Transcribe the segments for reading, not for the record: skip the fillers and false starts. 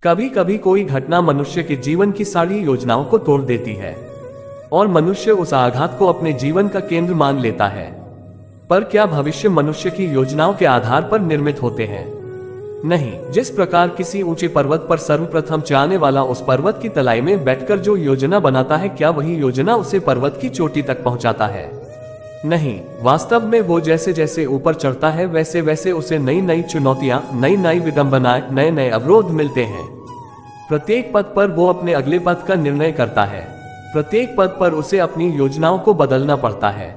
कभी कभी कोई घटना मनुष्य के जीवन की सारी योजनाओं को तोड़ देती है और मनुष्य उस आघात को अपने जीवन का केंद्र मान लेता है। पर क्या भविष्य मनुष्य की योजनाओं के आधार पर निर्मित होते हैं? नहीं। जिस प्रकार किसी ऊंचे पर्वत पर सर्वप्रथम जाने वाला उस पर्वत की तलाई में बैठकर जो योजना बनाता है, क्या वही योजना उसे पर्वत की चोटी तक पहुंचाता है? नहीं। वास्तव में वो जैसे जैसे ऊपर चढ़ता है वैसे वैसे उसे नई नई चुनौतियां, नई नई विडंबनाएं, नए नए अवरोध मिलते हैं। प्रत्येक पद पर वो अपने अगले पद का निर्णय करता है। प्रत्येक पद पर उसे अपनी योजनाओं को बदलना पड़ता है।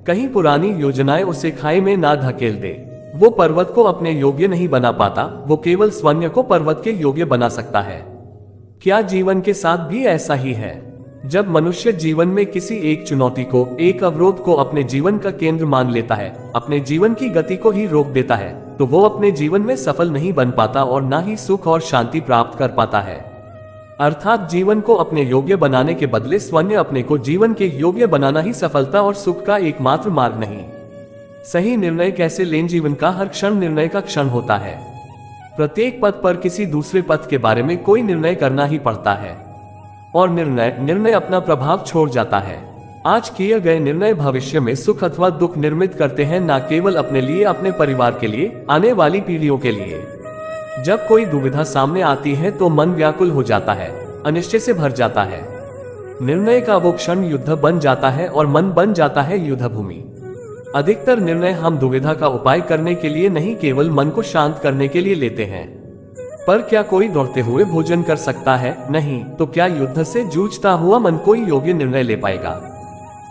कहीं पुरानी योजनाएं उसे खाई में ना धकेल दे। वो पर्वत को अपने योग्य नहीं बना पाता, वो केवल स्वयं को पर्वत के योग्य बना सकता है। क्या जीवन के साथ भी ऐसा ही है? जब मनुष्य जीवन में किसी एक चुनौती को, एक अवरोध को अपने जीवन का केंद्र मान लेता है, अपने जीवन की गति को ही रोक देता है, तो वो अपने जीवन में सफल नहीं बन पाता और ना ही सुख और शांति प्राप्त कर पाता है। अर्थात जीवन को अपने योग्य बनाने के बदले स्वयं अपने को जीवन के योग्य बनाना ही सफलता और सुख का एकमात्र मार्ग नहीं। सही निर्णय कैसे लें? जीवन का हर क्षण निर्णय का क्षण होता है। प्रत्येक पद पर किसी दूसरे पद के बारे में कोई निर्णय करना ही पड़ता है और निर्णय अपना प्रभाव छोड़ जाता है। आज किए गए निर्णय भविष्य में सुख अथवा दुख निर्मित करते हैं, ना केवल अपने लिए, अपने परिवार के लिए, आने वाली पीढ़ियों के लिए। जब कोई दुविधा सामने आती है तो मन व्याकुल हो जाता है, अनिश्चय से भर जाता है। निर्णय का वो क्षण युद्ध बन जाता है और मन बन जाता है युद्ध भूमि। अधिकतर निर्णय हम दुविधा का उपाय करने के लिए नहीं, केवल मन को शांत करने के लिए लेते हैं। पर क्या कोई दौड़ते हुए भोजन कर सकता है? नहीं। तो क्या युद्ध से जूझता हुआ मन कोई योग्य निर्णय ले पाएगा?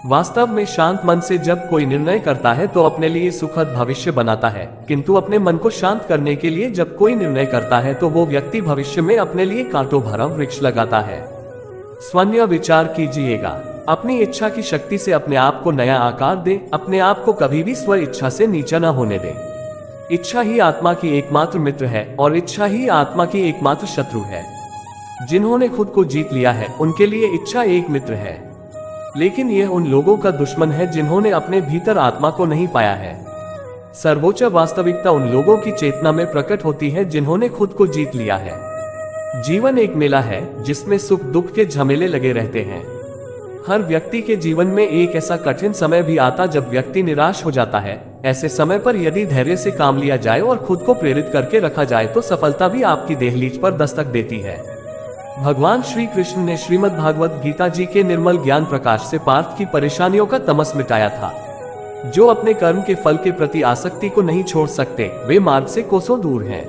वास्तव में शांत मन से जब कोई निर्णय करता है तो अपने लिए सुखद भविष्य बनाता है, किंतु अपने मन को शांत करने के लिए जब कोई निर्णय करता है तो वो व्यक्ति भविष्य में अपने लिए कांटों भरा वृक्ष लगाता है। स्वयं विचार कीजिएगा। अपनी इच्छा की शक्ति से अपने आप को नया आकार दे। अपने आप को कभी भी स्व इच्छा से नीचा न होने दे। इच्छा ही आत्मा की एकमात्र मित्र है और इच्छा ही आत्मा की एकमात्र शत्रु है। जिन्होंने खुद को जीत लिया है उनके लिए इच्छा एक मित्र है, लेकिन यह उन लोगों का दुश्मन है जिन्होंने अपने भीतर आत्मा को नहीं पाया है। सर्वोच्च वास्तविकता उन लोगों की चेतना में प्रकट होती है जिन्होंने खुद को जीत लिया है। जीवन एक मेला है जिसमें सुख दुख के झमेले लगे रहते हैं। हर व्यक्ति के जीवन में एक ऐसा कठिन समय भी आता जब व्यक्ति निराश हो जाता है। ऐसे समय पर यदि धैर्य से काम लिया जाए और खुद को प्रेरित करके रखा जाए तो सफलता भी आपकी देहलीज पर दस्तक देती है। भगवान श्री कृष्ण ने श्रीमद् भागवत गीता जी के निर्मल ज्ञान प्रकाश से पार्थ की परेशानियों का तमस मिटाया था। जो अपने कर्म के फल के प्रति आसक्ति को नहीं छोड़ सकते वे मार्ग से कोसों दूर हैं।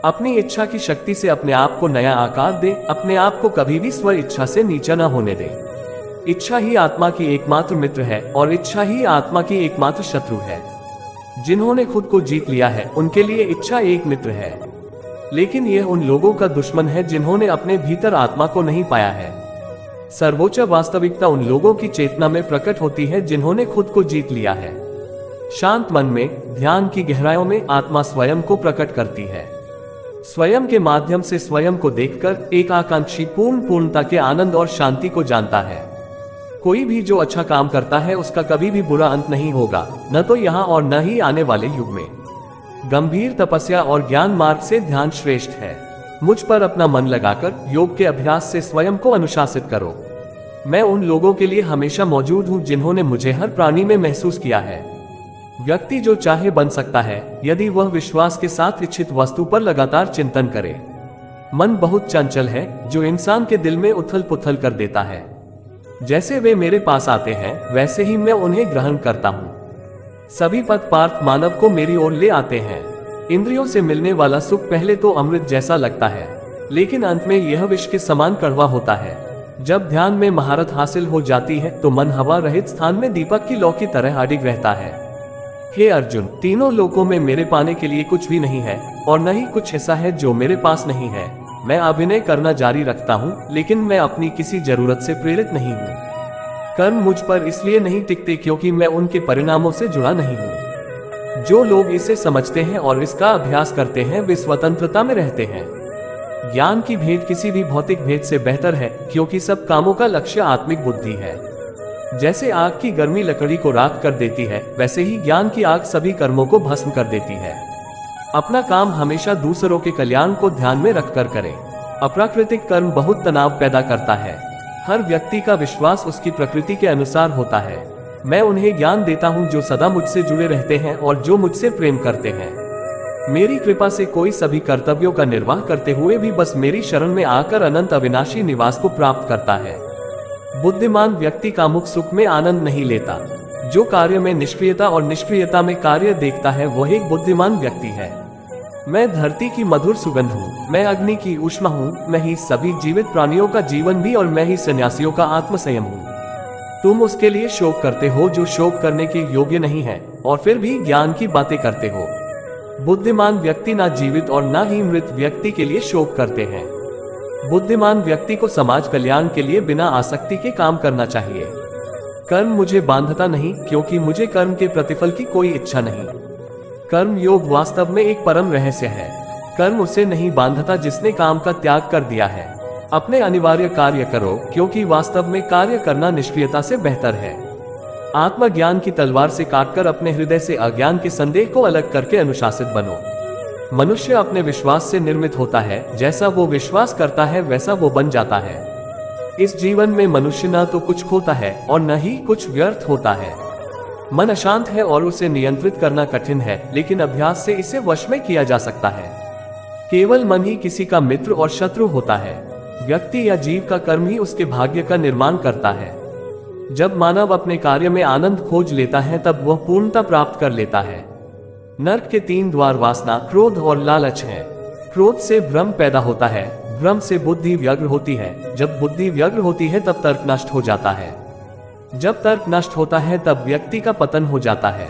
अपनी इच्छा की शक्ति से अपने आप को नया आकार दे। अपने आप को कभी भी स्व इच्छा से नीचा न होने दे। इच्छा ही आत्मा की एकमात्र मित्र है और इच्छा ही आत्मा की एकमात्र शत्रु है। जिन्होंने खुद को जीत लिया है उनके लिए इच्छा एक मित्र है, लेकिन यह उन लोगों का दुश्मन है जिन्होंने अपने भीतर आत्मा को नहीं पाया है। सर्वोच्च वास्तविकता उन लोगों की चेतना में प्रकट होती है जिन्होंने खुद को जीत लिया है। शांत मन में, ध्यान की गहराइयों में आत्मा स्वयं को प्रकट करती है। स्वयं के माध्यम से स्वयं को देखकर एक आकांक्षी पूर्णता के आनंद और शांति को जानता है। कोई भी जो अच्छा काम करता है उसका कभी भी बुरा अंत नहीं होगा, न तो यहाँ और न ही आने वाले युग में। गंभीर तपस्या और ज्ञान मार्ग से ध्यान श्रेष्ठ है। मुझ पर अपना मन लगाकर योग के अभ्यास से स्वयं को अनुशासित करो। मैं उन लोगों के लिए हमेशा मौजूद हूँ जिन्होंने मुझे हर प्राणी में महसूस किया है। व्यक्ति जो चाहे बन सकता है यदि वह विश्वास के साथ इच्छित वस्तु पर लगातार चिंतन करे। मन बहुत चंचल है जो इंसान के दिल में उथल पुथल कर देता है। जैसे वे मेरे पास आते हैं वैसे ही मैं उन्हें ग्रहण करता हूँ। सभी पथ पार्थ मानव को मेरी ओर ले आते हैं। इंद्रियों से मिलने वाला सुख पहले तो अमृत जैसा लगता है, लेकिन अंत में यह विष के समान कड़वा होता है। जब ध्यान में महारत हासिल हो जाती है तो मन हवा रहित स्थान में दीपक की लौ की तरह अडिग रहता है। हे अर्जुन, तीनों लोकों में मेरे पाने के लिए कुछ भी नहीं है और न ही कुछ ऐसा है जो मेरे पास नहीं है। मैं अभिनय करना जारी रखता हूँ, लेकिन मैं अपनी किसी जरूरत से प्रेरित नहीं हूँ। कर्म मुझ पर इसलिए नहीं टिकते क्योंकि मैं उनके परिणामों से जुड़ा नहीं हूँ। जो लोग इसे समझते हैं और इसका अभ्यास करते हैं वे स्वतंत्रता में रहते हैं। ज्ञान की भेद किसी भी भौतिक भेद से बेहतर है क्योंकि सब कामों का लक्ष्य आत्मिक बुद्धि है। जैसे आग की गर्मी लकड़ी को राख कर देती है, वैसे ही ज्ञान की आग सभी कर्मों को भस्म कर देती है। अपना काम हमेशा दूसरों के कल्याण को ध्यान में रखकर करें। अप्राकृतिक कर्म बहुत तनाव पैदा करता है। हर व्यक्ति का विश्वास उसकी प्रकृति के अनुसार होता है। मैं उन्हें ज्ञान देता हूँ जो सदा मुझसे जुड़े रहते हैं और जो मुझसे प्रेम करते हैं। मेरी कृपा से कोई सभी कर्तव्यों का निर्वाह करते हुए भी बस मेरी शरण में आकर अनंत अविनाशी निवास को प्राप्त करता है। बुद्धिमान व्यक्ति कामुक सुख में आनंद नहीं लेता। जो कार्य में निष्क्रियता और निष्क्रियता में कार्य देखता है वह एक बुद्धिमान व्यक्ति है। मैं धरती की मधुर सुगंध हूँ, मैं अग्नि की ऊष्मा हूँ, मैं ही सभी जीवित प्राणियों का जीवन भी और मैं ही सन्यासियों का आत्मसंयम हूँ। तुम उसके लिए शोक करते हो जो शोक करने के योग्य नहीं है और फिर भी ज्ञान की बातें करते हो। बुद्धिमान व्यक्ति ना जीवित और ना ही मृत व्यक्ति के लिए शोक करते हैं। बुद्धिमान व्यक्ति को समाज कल्याण के लिए बिना आसक्ति के काम करना चाहिए। कर्म मुझे बांधता नहीं क्योंकि मुझे कर्म के प्रतिफल की कोई इच्छा नहीं। कर्म योग वास्तव में एक परम रहस्य है। कर्म उसे नहीं बांधता जिसने काम का त्याग कर दिया है। अपने अनिवार्य कार्य करो क्योंकि वास्तव में कार्य करना निष्क्रियता से बेहतर है। आत्मज्ञान की तलवार से काटकर अपने हृदय से अज्ञान के संदेह को अलग करके अनुशासित बनो। मनुष्य अपने विश्वास से निर्मित होता है, जैसा वो विश्वास करता है वैसा वो बन जाता है। इस जीवन में मनुष्य न तो कुछ खोता है और न ही कुछ व्यर्थ होता है। मन अशांत है और उसे नियंत्रित करना कठिन है, लेकिन अभ्यास से इसे वश में किया जा सकता है। केवल मन ही किसी का मित्र और शत्रु होता है। व्यक्ति या जीव का कर्म ही उसके भाग्य का निर्माण करता है। जब मानव अपने कार्य में आनंद खोज लेता है तब वह पूर्णता प्राप्त कर लेता है। नरक के 3 द्वार वासना, क्रोध और लालच हैं। क्रोध से भ्रम पैदा होता है, भ्रम से बुद्धि व्यग्र होती है, जब बुद्धि व्यग्र होती है तब तर्क नष्ट हो जाता है, जब तर्क नष्ट होता है तब व्यक्ति का पतन हो जाता है।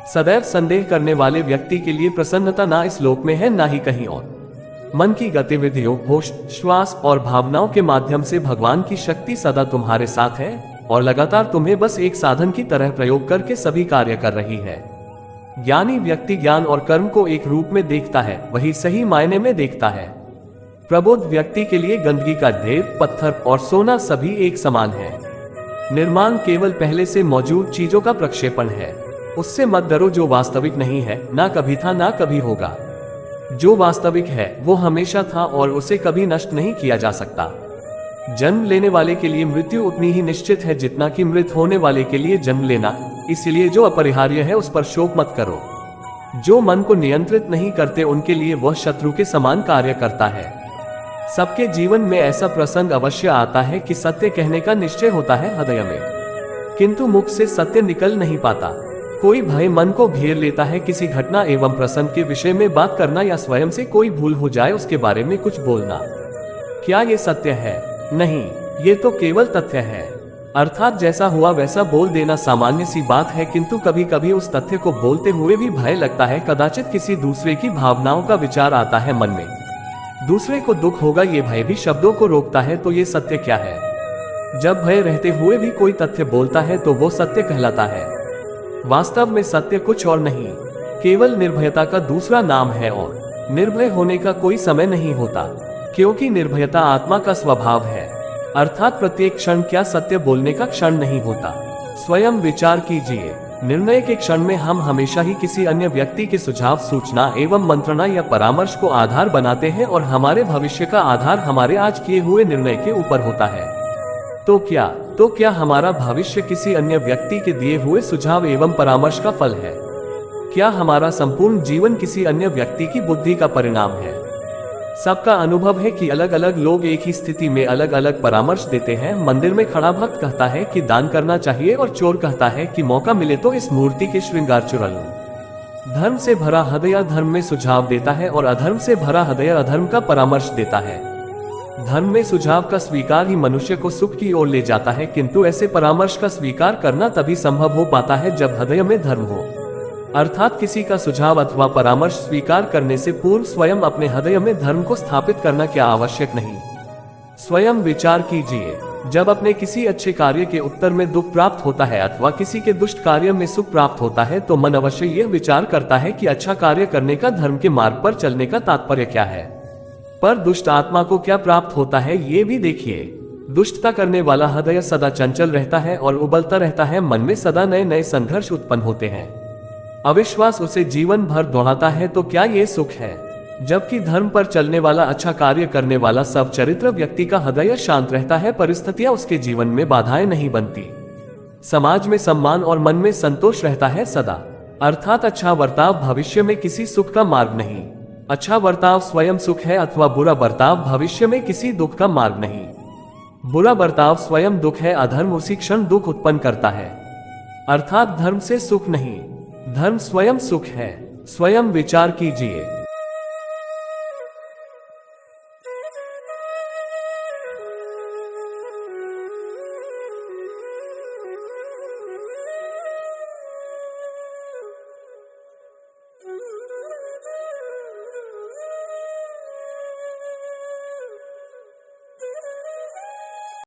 सदैव संदेह करने वाले व्यक्ति के लिए प्रसन्नता ना इस लोक में है ना ही कहीं और। मन की गतिविधियों, होश, श्वास और भावनाओं के माध्यम से भगवान की शक्ति सदा तुम्हारे साथ है और लगातार तुम्हें बस एक साधन की तरह प्रयोग करके सभी कार्य कर रही है। ज्ञानी व्यक्ति ज्ञान और कर्म को एक रूप में देखता है, वही सही मायने में देखता है। प्रबुद्ध व्यक्ति के लिए गंदगी का ढेर, पत्थर और सोना सभी एक समान है। निर्माण केवल पहले से मौजूद चीजों का प्रक्षेपण है। उससे मत डरो जो वास्तविक नहीं है, ना कभी था ना कभी होगा। जो वास्तविक है वो हमेशा था और उसे कभी नष्ट नहीं किया जा सकता। जन्म लेने वाले के लिए मृत्यु उतनी ही निश्चित है जितना कि मृत होने वाले के लिए जन्म लेना। इसलिए जो अपरिहार्य है उस पर शोक मत करो। जो मन को नियंत्रित नहीं करते उनके लिए वह शत्रु के समान कार्य करता है। सबके जीवन में ऐसा प्रसंग अवश्य आता है कि सत्य कहने का निश्चय होता है हृदय में, किंतु मुख से सत्य निकल नहीं पाता। कोई भय मन को घेर लेता है, किसी घटना एवं प्रसंग के विषय में बात करना या स्वयं से कोई भूल हो जाए उसके बारे में कुछ बोलना। क्या ये सत्य है? नहीं, ये तो केवल तथ्य है। अर्थात जैसा हुआ वैसा बोल देना सामान्य सी बात है, किंतु कभी कभी उस तथ्य को बोलते हुए भी भय लगता है। कदाचित किसी दूसरे की भावनाओं का विचार आता है मन में, दूसरे को दुख होगा, ये भय भी शब्दों को रोकता है। तो ये सत्य क्या है? जब भय रहते हुए भी कोई तथ्य बोलता है तो वो सत्य कहलाता है। वास्तव में सत्य कुछ और नहीं, केवल निर्भयता का दूसरा नाम है। और निर्भय होने का कोई समय नहीं होता, क्योंकि निर्भयता आत्मा का स्वभाव है। अर्थात प्रत्येक क्षण क्या सत्य बोलने का क्षण नहीं होता। स्वयं विचार कीजिए। निर्णय के क्षण में हम हमेशा ही किसी अन्य व्यक्ति के सुझाव, सूचना एवं मंत्रणा या परामर्श को आधार बनाते हैं और हमारे भविष्य का आधार हमारे आज किए हुए निर्णय के ऊपर होता है। तो क्या हमारा भविष्य किसी अन्य व्यक्ति के दिए हुए सुझाव एवं परामर्श का फल है? क्या हमारा संपूर्ण जीवन किसी अन्य व्यक्ति की बुद्धि का परिणाम है? सबका अनुभव है कि अलग अलग लोग एक ही स्थिति में अलग अलग परामर्श देते हैं। मंदिर में खड़ा भक्त कहता है कि दान करना चाहिए और चोर कहता है कि मौका मिले तो इस मूर्ति के श्रृंगार चुरा लूं। धर्म से भरा हृदय धर्म में सुझाव देता है और अधर्म से भरा हृदय अधर्म का परामर्श देता है। धर्म में सुझाव का स्वीकार ही मनुष्य को सुख की ओर ले जाता है, किंतु ऐसे परामर्श का स्वीकार करना तभी संभव हो पाता है जब हृदय में धर्म हो। अर्थात किसी का सुझाव अथवा परामर्श स्वीकार करने से पूर्व स्वयं अपने हृदय में धर्म को स्थापित करना क्या आवश्यक नहीं? स्वयं विचार कीजिए। जब अपने किसी अच्छे कार्य के उत्तर में दुख प्राप्त होता है अथवा किसी के दुष्ट कार्य में सुख प्राप्त होता है तो मन अवश्य यह विचार करता है कि अच्छा कार्य करने का धर्म के मार्ग पर चलने का तात्पर्य क्या है। पर दुष्ट आत्मा को क्या प्राप्त होता है ये भी देखिए। दुष्टता करने वाला हृदय सदा चंचल रहता है और उबलता रहता है। मन में सदा नए नए संघर्ष उत्पन्न होते हैं। अविश्वास उसे जीवन भर दौड़ाता है। तो क्या ये सुख है? जबकि धर्म पर चलने वाला, अच्छा कार्य करने वाला सब चरित्र व्यक्ति का हृदय शांत रहता है, परिस्थितियां उसके जीवन में बाधाएं नहीं बनती, समाज में सम्मान और मन में संतोष रहता है सदा। अर्थात अच्छा बर्ताव भविष्य में किसी सुख का मार्ग नहीं, अच्छा बर्ताव स्वयं सुख है, अथवा बुरा बर्ताव भविष्य में किसी दुख का मार्ग नहीं। बुरा बर्ताव स्वयं दुख है, अधर्म उसी क्षण दुख उत्पन्न करता है। अर्थात धर्म से सुख नहीं, धर्म स्वयं सुख है। स्वयं विचार कीजिए।